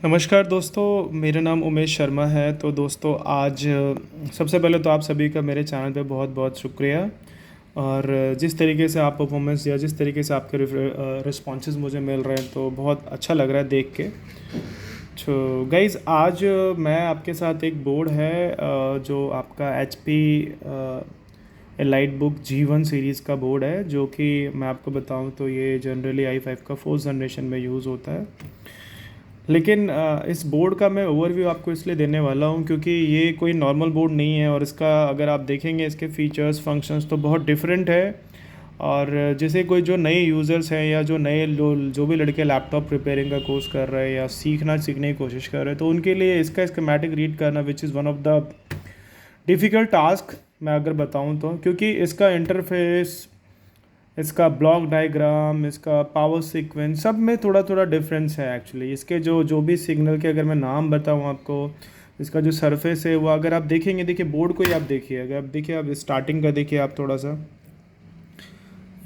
नमस्कार दोस्तों, मेरा नाम उमेश शर्मा है। तो दोस्तों आज सबसे पहले तो आप सभी का मेरे चैनल पे बहुत बहुत शुक्रिया। और जिस तरीके से आप परफॉर्मेंस दिया, जिस तरीके से आपके रिस्पॉन्सेज मुझे मिल रहे हैं, तो बहुत अच्छा लग रहा है देख के। तो गाइज़ आज मैं आपके साथ एक बोर्ड है जो आपका H P Elite Book G1 series का बोर्ड है, जो कि मैं आपको बताऊं तो ये जनरली i5 का फोर्थ जनरेशन में यूज़ होता है। लेकिन इस बोर्ड का मैं ओवरव्यू आपको इसलिए देने वाला हूँ क्योंकि ये कोई नॉर्मल बोर्ड नहीं है, और इसका अगर आप देखेंगे इसके फीचर्स फंक्शंस तो बहुत डिफरेंट है। और जैसे कोई जो नए यूज़र्स हैं या जो नए जो भी लड़के लैपटॉप रिपेयरिंग का कोर्स कर रहे हैं या सीखने की कोशिश कर रहे हैं, तो उनके लिए इसका स्कीमेटिक रीड करना which is one of the difficult task मैं अगर बताऊँ तो, क्योंकि इसका इंटरफेस, इसका ब्लॉक डायग्राम, इसका पावर सीक्वेंस, सब में थोड़ा थोड़ा डिफरेंस है एक्चुअली। इसके जो जो भी सिग्नल के अगर मैं नाम बताऊँ आपको, इसका जो सरफेस है वो अगर आप देखेंगे, देखिए बोर्ड को ही आप देखिए, अगर आप देखिए, आप स्टार्टिंग का देखिए, आप थोड़ा सा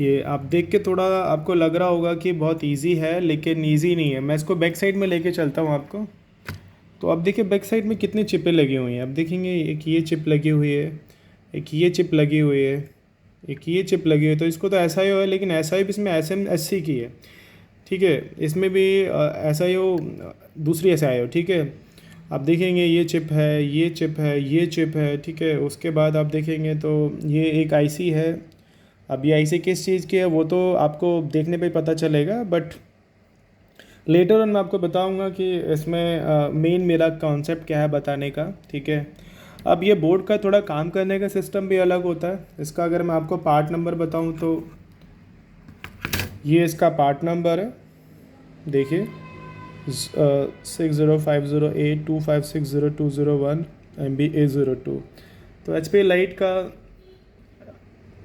ये आप देख के थोड़ा आपको लग रहा होगा कि बहुत इजी है, लेकिन इजी नहीं है। मैं इसको बैक साइड में लेके चलता हूँ आपको। तो आप देखिए बैक साइड में कितनी चिपें लगी हुई हैं। आप देखेंगे एक ये चिप लगी हुई है, एक ये चिप लगी हुई है, एक ये चिप लगी हुई है। तो इसको तो ऐसा ही हो है, लेकिन ऐसा ही भी इसमें SMSC की है, ठीक है। इसमें भी ऐसा ही हो, दूसरी ऐसा ही हो, ठीक है। आप देखेंगे ये चिप है, ये चिप है, ये चिप है, ठीक है। उसके बाद आप देखेंगे तो ये एक आईसी है। अब ये आईसी किस चीज़ की है वो तो आपको देखने पे पता चलेगा, बट लेटर ऑन मैं आपको बताऊंगा कि इसमें मेन मेरा कॉन्सेप्ट क्या है बताने का, ठीक है। अब ये बोर्ड का थोड़ा काम करने का सिस्टम भी अलग होता है। इसका अगर मैं आपको पार्ट नंबर बताऊं तो ये इसका पार्ट नंबर है, देखिए 6050A256021 MB-A02। तो HP लाइट का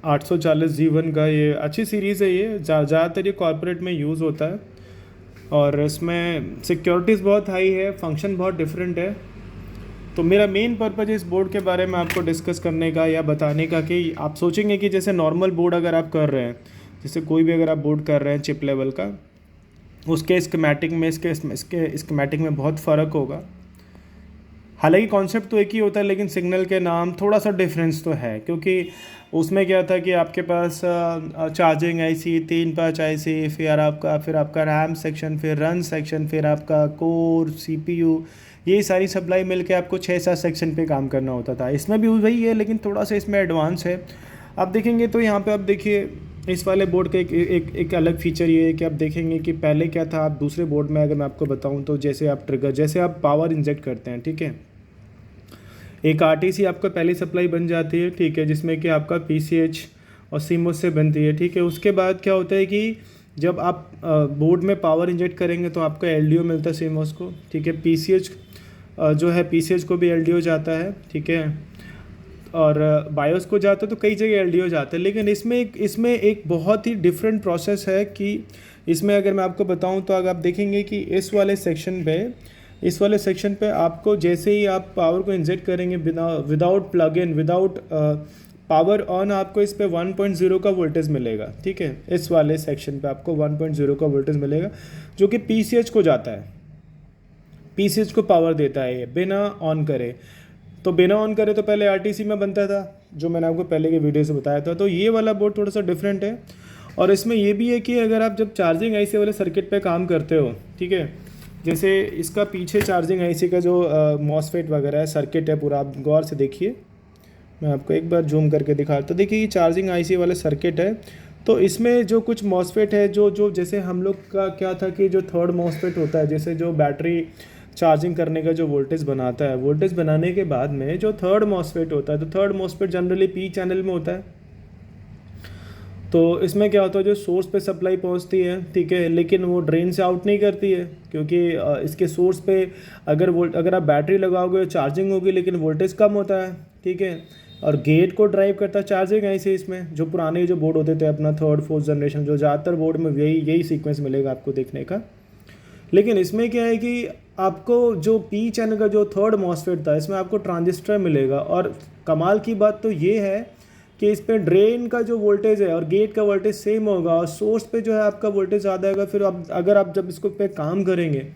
840G1 का ये अच्छी सीरीज़ है। ये ज़्यादातर ये कॉर्पोरेट में यूज़ होता है, और इसमें सिक्योरिटीज़ बहुत हाई है, फंक्शन बहुत डिफरेंट है। तो मेरा मेन पर्पज़ इस बोर्ड के बारे में आपको डिस्कस करने का या बताने का कि आप सोचेंगे कि जैसे नॉर्मल बोर्ड अगर आप कर रहे हैं, जैसे कोई भी अगर आप बोर्ड कर रहे हैं चिप लेवल का, उसके स्कीमेटिक में इसके स्कीमेटिक में बहुत फ़र्क होगा। हालांकि कॉन्सेप्ट तो एक ही होता है, लेकिन सिग्नल के नाम थोड़ा सा डिफरेंस तो है, क्योंकि उसमें क्या था कि आपके पास चार्जिंग आईसी, 3 5 आईसी, फिर आपका रैम सेक्शन, फिर रन सेक्शन, फिर आपका कोर सीपीयू, ये सारी सप्लाई मिलके आपको 6 7 सेक्शन पे काम करना होता था। इसमें भी वही है, लेकिन थोड़ा सा इसमें एडवांस है। आप देखेंगे तो यहाँ पे आप देखिए इस वाले बोर्ड का एक अलग फीचर ये है कि आप देखेंगे कि पहले क्या था। आप दूसरे बोर्ड में अगर मैं आपको बताऊँ तो जैसे आप पावर इंजेक्ट करते हैं, ठीक है, एक आरटीसी आपका पहली सप्लाई बन जाती है, ठीक है, जिसमें कि आपका पीसीएच और सीमोस से बनती है, ठीक है। उसके बाद क्या होता है कि जब आप बोर्ड में पावर इंजेक्ट करेंगे तो आपका एलडीओ मिलता है सीमोस को, ठीक है। पीसीएच जो है पीसीएच को भी एलडीओ जाता है, ठीक है। और बायोस को जाता है, तो कई जगह एलडीओ जाता है। लेकिन इसमें एक बहुत ही डिफरेंट प्रोसेस है कि इसमें अगर मैं आपको बताऊं तो अगर आप देखेंगे कि इस वाले सेक्शन पे आपको जैसे ही आप पावर को इंजेक्ट करेंगे without plug in, without power on, आपको इस पे 1.0 का वोल्टेज मिलेगा, ठीक है। इस वाले सेक्शन पे आपको 1.0 का वोल्टेज मिलेगा, जो कि पीसीएच को जाता है, पीसीएच को पावर देता है ये बिना ऑन करे। तो बिना ऑन करे तो पहले आरटीसी में बनता था, जो मैंने आपको पहले के वीडियो से बताया था। तो ये वाला बोर्ड थोड़ा सा डिफरेंट है। और इसमें ये भी है कि अगर आप जब चार्जिंग आईसी वाले सर्किट पे काम करते हो, ठीक है, जैसे इसका पीछे चार्जिंग आईसी का जो मॉसफेट वगैरह है, सर्किट है पूरा, आप गौर से देखिए, मैं आपको एक बार जूम करके दिखाता हूँ। देखिए ये चार्जिंग आईसी वाला सर्किट है। तो इसमें जो कुछ मॉसफेट है, जो जैसे हम लोग का क्या था कि जो थर्ड मॉसफेट होता है, जैसे जो बैटरी चार्जिंग करने का जो वोल्टेज बनाता है, वोल्टेज बनाने के बाद में जो थर्ड मॉसफेट होता है, तो third MOSFET generally P channel में होता है। तो इसमें क्या होता है, जो सोर्स पे सप्लाई पहुंचती है, ठीक है, लेकिन वो ड्रेन से आउट नहीं करती है, क्योंकि इसके सोर्स पे अगर आप बैटरी लगाओगे चार्जिंग होगी, लेकिन वोल्टेज कम होता है, ठीक है। और गेट को ड्राइव करता है चार्जिंग ऐसे, इसमें जो पुराने जो बोर्ड होते थे अपना थर्ड फोर्थ जनरेशन, जो ज़्यादातर बोर्ड में यही सीक्वेंस मिलेगा आपको देखने का। लेकिन इसमें क्या है कि आपको जो पी चैनल का जो थर्ड मॉसफेट था, इसमें आपको ट्रांजिस्टर मिलेगा। और कमाल की बात तो ये है कि इस पर ड्रेन का जो वोल्टेज है और गेट का वोल्टेज सेम होगा, और सोर्स पे जो है आपका वोल्टेज ज़्यादा आएगा। फिर आप अगर आप जब इसको पे काम करेंगे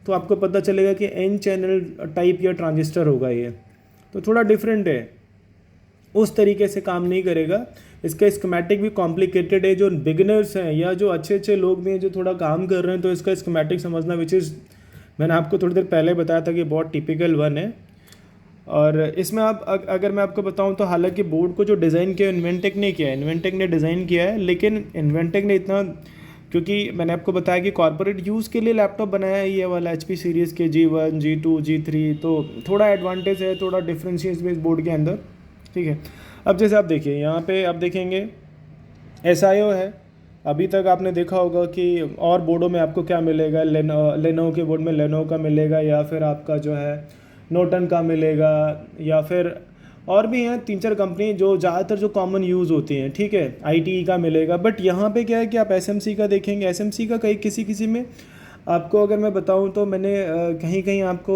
तो आपको पता चलेगा कि एन चैनल टाइप या ट्रांजिस्टर होगा ये, तो थोड़ा डिफरेंट है, उस तरीके से काम नहीं करेगा। इसका स्कीमेटिक भी कॉम्प्लिकेटेड है। जो बिगिनर्स हैं या जो अच्छे अच्छे लोग भी हैं जो थोड़ा काम कर रहे हैं, तो इसका स्कीमेटिक समझना, विच इज़ मैंने आपको थोड़ी देर पहले बताया था कि बहुत टिपिकल वन है। और इसमें आप अगर मैं आपको बताऊं तो हालांकि बोर्ड को जो डिज़ाइन किया इन्वेंटेक ने किया है, इन्वेंटेक ने डिज़ाइन किया है, लेकिन इन्वेंटेक ने इतना, क्योंकि मैंने आपको बताया कि कॉर्पोरेट यूज़ के लिए लैपटॉप बनाया है ये वाला HP सीरीज़ के G1 G2 G3, तो थोड़ा एडवांटेज है, थोड़ा डिफ्रेंशिएट इस बोर्ड के अंदर, ठीक है। अब जैसे आप देखिए यहाँ पे आप देखेंगे SIO है। अभी तक आपने देखा होगा कि और बोर्डों में आपको क्या मिलेगा, लेनोवो के बोर्ड में लेनोवो का मिलेगा, या फिर आपका जो है नोटन का मिलेगा, या फिर और भी हैं 3-4 कंपनी जो ज़्यादातर जो कॉमन यूज़ होती हैं, ठीक है। ITE का मिलेगा। बट यहाँ पे क्या है कि आप SMC का देखेंगे, SMC का कहीं किसी किसी में आपको अगर मैं बताऊँ तो मैंने कहीं कहीं आपको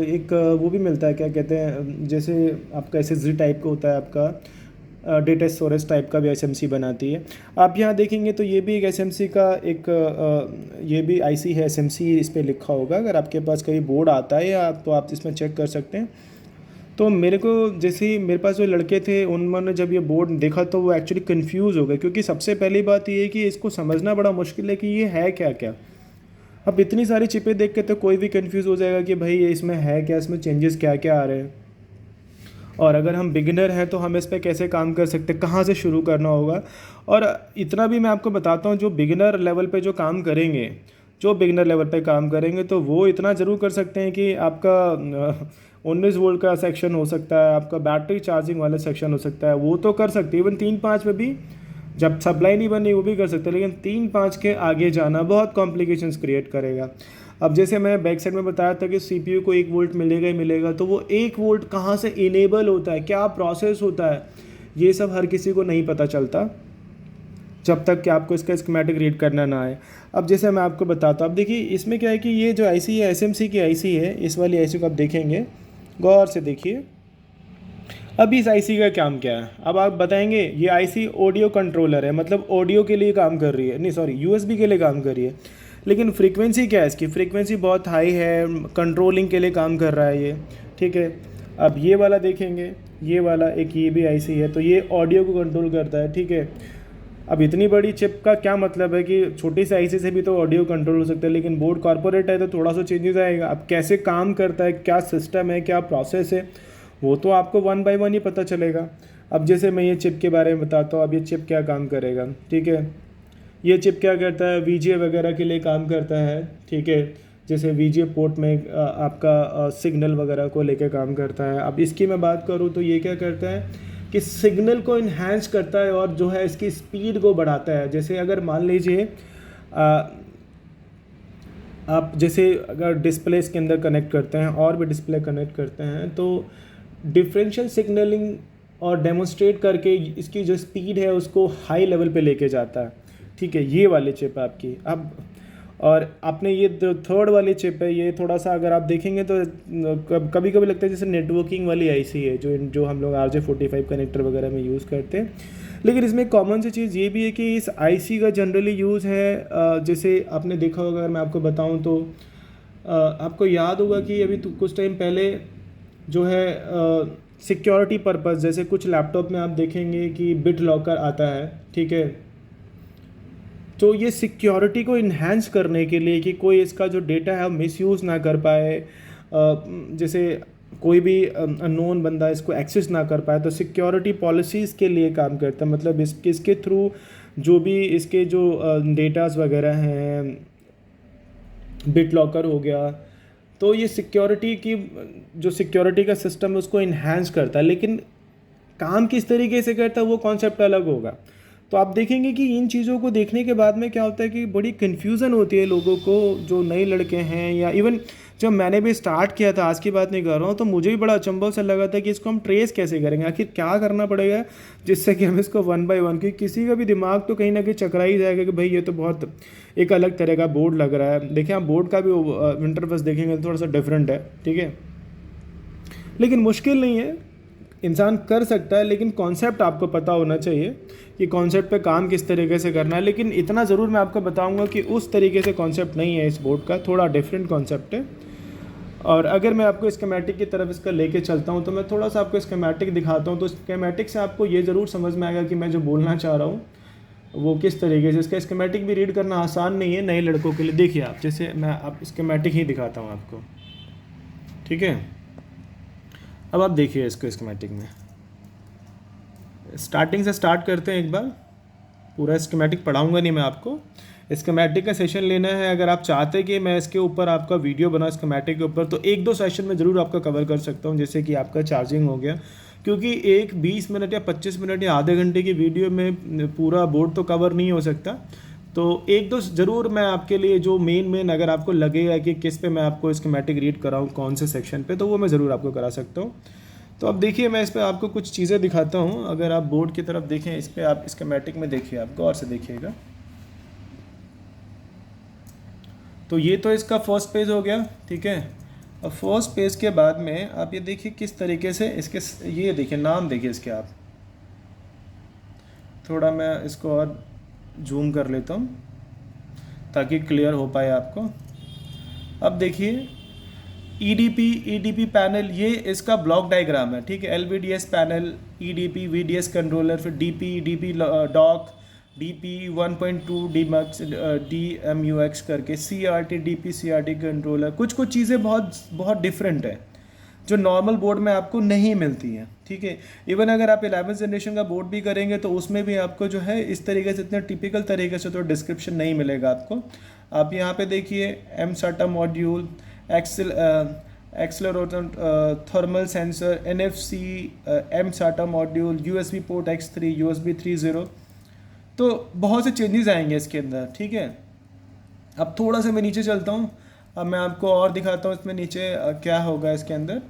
एक वो भी मिलता है, क्या कहते हैं, जैसे आपका SSD टाइप का होता है, आपका डेटा स्टोरेज टाइप का भी SMC बनाती है। आप यहाँ देखेंगे तो ये भी एक SMC का एक ये भी IC है, SMC इस पर लिखा होगा। अगर आपके पास कहीं बोर्ड आता है या तो आप इसमें चेक कर सकते हैं। तो मेरे को जैसे ही मेरे पास जो लड़के थे उन्होंने जब ये बोर्ड देखा तो वो एक्चुअली कंफ्यूज हो गए, क्योंकि सबसे पहली बात ये है कि इसको समझना बड़ा मुश्किल है कि ये है क्या क्या। अब इतनी सारी चिपें देख के तो कोई भी कंफ्यूज हो जाएगा कि भाई ये इसमें है क्या, इसमें चेंजेस क्या क्या आ रहे हैं। और अगर हम बिगिनर हैं तो हम इस पर कैसे काम कर सकते हैं, कहाँ से शुरू करना होगा। और इतना भी मैं आपको बताता हूँ, जो बिगिनर लेवल पे जो काम करेंगे, जो बिगिनर लेवल पे काम करेंगे तो वो इतना ज़रूर कर सकते हैं कि आपका 19 वोल्ट का सेक्शन हो सकता है, आपका बैटरी चार्जिंग वाला सेक्शन हो सकता है, वो तो कर सकते हैं। इवन 3-5 में भी जब सप्लाई नहीं बनी वो भी कर सकते हैं, लेकिन 3-5 के आगे जाना बहुत कॉम्प्लिकेशंस क्रिएट करेगा। अब जैसे मैं बैक साइड में बताया था कि CPU को 1 वोल्ट मिलेगा ही मिलेगा, तो वो 1 वोल्ट कहाँ से इनेबल होता है, क्या प्रोसेस होता है, ये सब हर किसी को नहीं पता चलता जब तक कि आपको इसका स्कीमेटिक रीड करना ना आए। अब जैसे मैं आपको बताता हूँ, अब देखिए इसमें क्या है कि ये जो IC है SMC की IC है, इस वाली IC को आप देखेंगे गौर से देखिए। अब इस IC का काम क्या है, अब आप बताएंगे ये IC ऑडियो कंट्रोलर है, मतलब ऑडियो के लिए काम कर रही है, नहीं सॉरी USB के लिए काम कर रही है। लेकिन फ्रीक्वेंसी क्या है इसकी, फ्रीक्वेंसी बहुत हाई है, कंट्रोलिंग के लिए काम कर रहा है ये, ठीक है। अब ये वाला देखेंगे, ये वाला एक ये भी IC है, तो ये ऑडियो को कंट्रोल करता है, ठीक है। अब इतनी बड़ी चिप का क्या मतलब है कि छोटी सी IC से भी तो ऑडियो कंट्रोल हो सकता है, लेकिन बोर्ड कॉर्पोरेट है तो थोड़ा सा चेंजेस आएगा। अब कैसे काम करता है, क्या सिस्टम है, क्या प्रोसेस है, वो तो आपको 1 बाय 1 ही पता चलेगा। अब जैसे मैं ये चिप के बारे में बताता हूँ, अब ये चिप क्या काम करेगा, ठीक है। ये चिप क्या करता है, VGA वगैरह के लिए काम करता है, ठीक है। जैसे VGA पोर्ट में आपका सिग्नल वगैरह को लेकर काम करता है। अब इसकी मैं बात करूँ तो ये क्या करता है कि सिग्नल को इन्हांस करता है और जो है इसकी स्पीड को बढ़ाता है। जैसे अगर मान लीजिए आप जैसे अगर डिस्प्ले इसके अंदर कनेक्ट करते हैं और भी डिस्प्ले कनेक्ट करते हैं, तो डिफरेंशियल सिग्नलिंग और डेमोन्स्ट्रेट करके इसकी जो स्पीड है उसको हाई लेवल पे लेके जाता है, ठीक है। ये वाली चिप आपकी। अब और आपने ये जो थर्ड वाली चिप है, ये थोड़ा सा अगर आप देखेंगे तो कभी कभी लगता है जैसे नेटवर्किंग वाली IC है, जो हम लोग RJ45 कनेक्टर वगैरह में यूज़ करते हैं। लेकिन इसमें एक कॉमन सी चीज़ ये भी है कि इस IC का जनरली यूज़ है, जैसे आपने देखा होगा, अगर मैं आपको बताऊं तो आपको याद होगा कि अभी कुछ टाइम पहले जो है सिक्योरिटी पर्पज़, जैसे कुछ लैपटॉप में आप देखेंगे कि बिट लॉकर आता है, ठीक है। तो ये सिक्योरिटी को इन्हांस करने के लिए कि कोई इसका जो डेटा है मिसयूज़ ना कर पाए, जैसे कोई भी अननोन बंदा इसको एक्सेस ना कर पाए, तो सिक्योरिटी पॉलिसीज़ के लिए काम करता है। मतलब इसके थ्रू जो भी इसके जो डेटास वगैरह हैं, बिट लॉकर हो गया, तो ये सिक्योरिटी की जो सिक्योरिटी का सिस्टम है उसको इन्हांस करता है। लेकिन काम किस तरीके से करता है वो कॉन्सेप्ट अलग होगा। तो आप देखेंगे कि इन चीज़ों को देखने के बाद में क्या होता है कि बड़ी कन्फ्यूज़न होती है लोगों को, जो नए लड़के हैं, या इवन जब मैंने भी स्टार्ट किया था, आज की बात नहीं कर रहा हूँ, तो मुझे भी बड़ा अचंभव सा लगा था कि इसको हम ट्रेस कैसे करेंगे, आखिर क्या करना पड़ेगा जिससे कि हम इसको 1 बाय 1, कि किसी का भी दिमाग तो कहीं ना कहीं चकरा ही जाएगा कि भाई ये तो बहुत एक अलग तरह का बोर्ड लग रहा है। देखिए आप बोर्ड का भी इंटरफेस देखेंगे तो थोड़ा सा डिफरेंट है, ठीक है। लेकिन मुश्किल नहीं है, इंसान कर सकता है, लेकिन कॉन्सेप्ट आपको पता होना चाहिए कि कॉन्सेप्ट पे काम किस तरीके से करना है। लेकिन इतना ज़रूर मैं आपको बताऊंगा कि उस तरीके से कॉन्सेप्ट नहीं है इस बोर्ड का, थोड़ा डिफरेंट कॉन्सेप्ट है। और अगर मैं आपको स्कीमेटिक की तरफ इसका लेके चलता हूँ तो मैं थोड़ा सा आपको स्कीमेटिक दिखाता हूँ, तो स्कीमेटिक से आपको ये ज़रूर समझ में आएगा कि मैं जो बोलना चाह रहा हूँ वो किस तरीके से। इसका स्कीमेटिक भी रीड करना आसान नहीं है नए लड़कों के लिए। देखिए आप, जैसे मैं आप स्कीमेटिक ही दिखाता हूँ आपको, ठीक है। अब आप देखिए इसको स्कीमेटिक में, स्टार्टिंग से स्टार्ट करते हैं एक बार। पूरा स्कीमेटिक पढ़ाऊंगा नहीं मैं आपको, स्कीमेटिक का सेशन लेना है अगर आप चाहते हैं कि मैं इसके ऊपर आपका वीडियो बना स्कीमेटिक के ऊपर, तो 1-2 सेशन में ज़रूर आपका कवर कर सकता हूँ। जैसे कि आपका चार्जिंग हो गया, क्योंकि एक 20 मिनट या 25 मिनट या आधे घंटे की वीडियो में पूरा बोर्ड तो कवर नहीं हो सकता। तो 1-2 ज़रूर मैं आपके लिए जो मेन अगर आपको लगेगा कि किस पे मैं आपको स्कीमेटिक रीड कराऊँ, कौन से सेक्शन पे, तो वो मैं ज़रूर आपको करा सकता हूँ। तो अब देखिए मैं इस पर आपको कुछ चीज़ें दिखाता हूँ। अगर आप बोर्ड की तरफ देखें, इस पर आप स्कीमेटिक में देखिए, आप गौर से देखिएगा। तो ये तो इसका फर्स्ट पेज हो गया, ठीक है। अब फर्स्ट पेज के बाद में आप ये देखिए किस तरीके से इसके, ये देखिए नाम देखिए इसके। आप थोड़ा मैं इसको और जूम कर लेता हूँ ताकि क्लियर हो पाए आपको। अब देखिए ईडीपी पैनल, ये इसका ब्लॉक डायग्राम है, ठीक है। LVDS panel, EDP VDS controller, फिर डीपी डॉक, डीपी 1.2 डीमक्स डीएमयूएक्स करके, सीआरटी डीपी सीआरटी कंट्रोलर। कुछ चीज़ें बहुत डिफरेंट है जो नॉर्मल बोर्ड में आपको नहीं मिलती हैं, ठीक है। इवन अगर आप 11th जनरेशन का बोर्ड भी करेंगे तो उसमें भी आपको जो है इस तरीके से, इतने टिपिकल तरीके से तो डिस्क्रिप्शन नहीं मिलेगा आपको। आप यहाँ पे देखिए M SATA module, accelerometer, thermal sensor, NFC, M SATA module, USB port X3, USB 3.0। तो बहुत से चेंजेस आएंगे इसके अंदर, ठीक है। अब थोड़ा सा मैं नीचे चलता हूँ, अब मैं आपको और दिखाता हूँ इसमें नीचे क्या होगा इसके अंदर।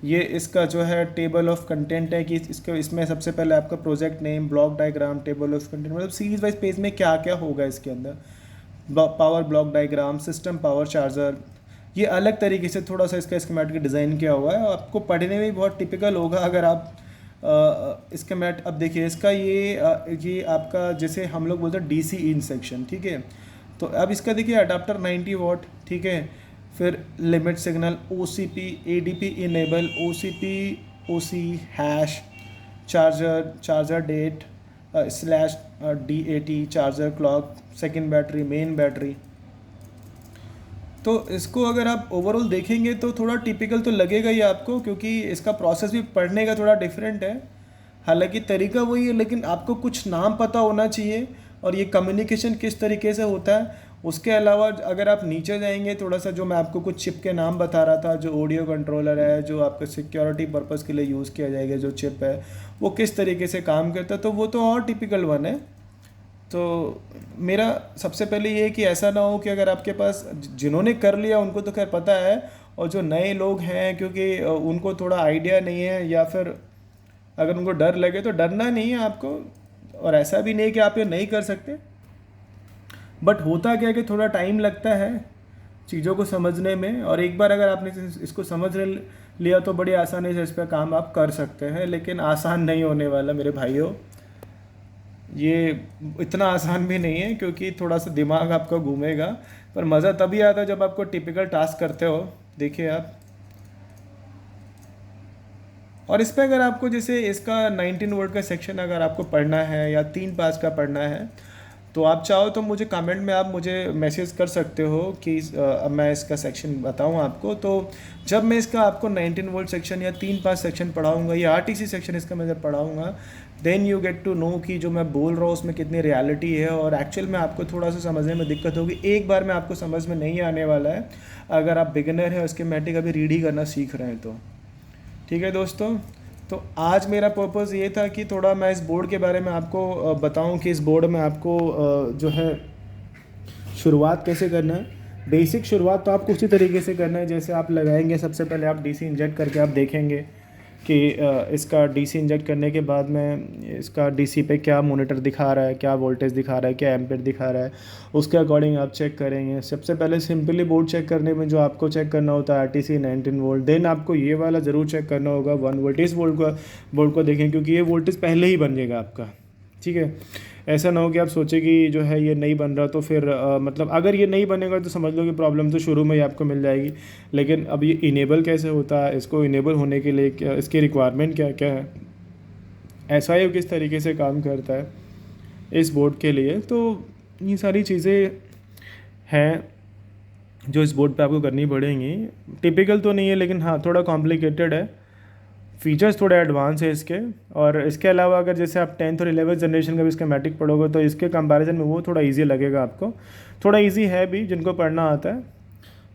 ये इसका जो है टेबल ऑफ कंटेंट है कि इसमें सबसे पहले आपका project name, block diagram, table of content, मतलब सीरीज वाइज पेज में क्या क्या होगा इसके अंदर। Power block diagram, system power charger, ये अलग तरीके से थोड़ा सा इसका स्कीमेटिक डिज़ाइन किया हुआ है। आपको पढ़ने में भी बहुत टिपिकल होगा अगर आप स्कीमेट। अब देखिए इसका ये आपका, जैसे हम लोग बोलते हैं DC इन सेक्शन, ठीक है। तो अब इसका देखिए अडाप्टर 90 वाट, ठीक है। फिर limit signal, OCP, ADP enable, OCP OC hash, charger date slash DAT, charger clock, second battery, main battery. तो इसको अगर आप ओवरऑल देखेंगे तो थोड़ा टिपिकल तो लगेगा ही आपको, क्योंकि इसका प्रोसेस भी पढ़ने का थोड़ा डिफरेंट है। हालांकि तरीका वही है, लेकिन आपको कुछ नाम पता होना चाहिए और ये कम्युनिकेशन किस तरीके से होता है। उसके अलावा अगर आप नीचे जाएंगे थोड़ा सा, जो मैं आपको कुछ चिप के नाम बता रहा था, जो ऑडियो कंट्रोलर है, जो आपका सिक्योरिटी पर्पज़ के लिए यूज़ किया जाएगा, जो चिप है वो किस तरीके से काम करता है, तो वो तो और टिपिकल वन है। तो मेरा सबसे पहले ये है कि ऐसा ना हो कि अगर आपके पास, जिन्होंने कर लिया उनको तो खैर पता है, और जो नए लोग हैं क्योंकि उनको थोड़ा आइडिया नहीं है, या फिर अगर उनको डर लगे तो डरना नहीं है आपको। और ऐसा भी नहीं है कि आप ये नहीं कर सकते, बट होता क्या है कि थोड़ा टाइम लगता है चीज़ों को समझने में। और एक बार अगर आपने इसको समझ लिया तो बड़ी आसानी से इस पर काम आप कर सकते हैं। लेकिन आसान नहीं होने वाला मेरे भाइयों, ये इतना आसान भी नहीं है, क्योंकि थोड़ा सा दिमाग आपका घूमेगा। पर मज़ा तभी आता है जब आपको टिपिकल टास्क करते हो। देखिए आप, और इस पर अगर आपको, जैसे इसका 19 वर्ड का सेक्शन अगर आपको पढ़ना है या 3 पास का पढ़ना है, तो आप चाहो तो मुझे कमेंट में आप मुझे मैसेज कर सकते हो कि अब मैं इसका सेक्शन बताऊं आपको। तो जब मैं इसका आपको 19 वर्ड सेक्शन या 3 पास सेक्शन पढ़ाऊंगा, या RTC सेक्शन इसका मैं जब पढ़ाऊंगा, then you get to know कि जो मैं बोल रहा हूँ उसमें कितनी रियलिटी है। और एक्चुअल में आपको थोड़ा सा समझने में दिक्कत होगी, एक बार में आपको समझ में नहीं आने वाला है अगर आप बिगिनर हैं, स्कीमेटिक अभी रीड ही करना सीख रहे हैं तो। ठीक है दोस्तों, तो आज मेरा पर्पज़ ये था कि थोड़ा मैं इस बोर्ड के बारे में आपको बताऊं कि इस बोर्ड में आपको जो है शुरुआत कैसे करना है। बेसिक शुरुआत तो आपको उसी तरीके से करना है जैसे आप लगाएंगे। सबसे पहले आप DC इंजेक्ट करके आप देखेंगे कि इसका डीसी इंजेक्ट करने के बाद में इसका डीसी पे क्या मॉनिटर दिखा रहा है, क्या वोल्टेज दिखा रहा है, क्या एम्पेयर दिखा रहा है, उसके अकॉर्डिंग आप चेक करेंगे। सबसे पहले सिंपली बोर्ड चेक करने में जो आपको चेक करना होता है RTC 19 वोल्ट, देन आपको ये वाला ज़रूर चेक करना होगा 1 वोल्ट। इस बोर्ड को देखें क्योंकि ये वोल्टेज पहले ही बन जाएगा आपका, ठीक है। ऐसा ना हो कि आप सोचें कि जो है ये नहीं बन रहा तो फिर मतलब अगर ये नहीं बनेगा तो समझ लो कि प्रॉब्लम तो शुरू में ही आपको मिल जाएगी। लेकिन अब ये इनेबल कैसे होता है, इसको इनेबल होने के लिए क्या इसकी रिक्वायरमेंट क्या क्या है, SIO किस तरीके से काम करता है इस बोर्ड के लिए, तो ये सारी चीज़ें हैं जो इस बोर्ड पे आपको करनी पड़ेंगी। टिपिकल तो नहीं है लेकिन हाँ थोड़ा कॉम्प्लिकेटेड है, फीचर्स थोड़े एडवांस है इसके। और इसके अलावा अगर जैसे आप 10th और 11th जनरेशन का भी स्कीमेटिक पढ़ोगे तो इसके कंपैरिजन में वो थोड़ा इजी लगेगा आपको, थोड़ा इजी है भी जिनको पढ़ना आता है।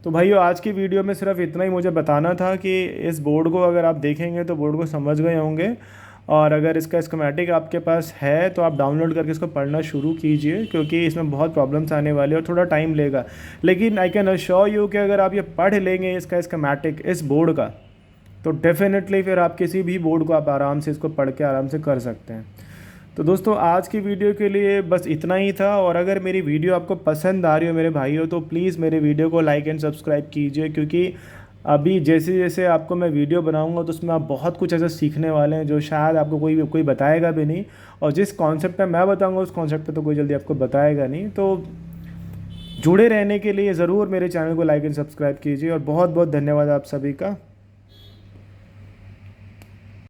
तो भाइयों आज की वीडियो में सिर्फ इतना ही मुझे बताना था कि इस बोर्ड को अगर आप देखेंगे तो बोर्ड को समझ गए होंगे, और अगर इसका स्कीमेटिक आपके पास है तो आप डाउनलोड करके इसको पढ़ना शुरू कीजिए, क्योंकि इसमें बहुत प्रॉब्लम्स आने वाले और थोड़ा टाइम लेगा। लेकिन आई कैन अश्योर यू कि अगर आप ये पढ़ लेंगे इसका स्कीमेटिक इस बोर्ड का, तो डेफिनेटली फिर आप किसी भी बोर्ड को आप आराम से इसको पढ़ के आराम से कर सकते हैं। तो दोस्तों आज की वीडियो के लिए बस इतना ही था, और अगर मेरी वीडियो आपको पसंद आ रही हो मेरे भाइयों तो प्लीज़ मेरे वीडियो को लाइक एंड सब्सक्राइब कीजिए, क्योंकि अभी जैसे जैसे आपको मैं वीडियो बनाऊंगा तो उसमें आप बहुत कुछ ऐसा सीखने वाले हैं जो शायद आपको कोई बताएगा भी नहीं, और जिस कॉन्सेप्ट पे मैं बताऊंगा उस कॉन्सेप्ट पे तो कोई जल्दी आपको बताएगा नहीं। तो जुड़े रहने के लिए ज़रूर मेरे चैनल को लाइक एंड सब्सक्राइब कीजिए, और बहुत बहुत धन्यवाद आप सभी का।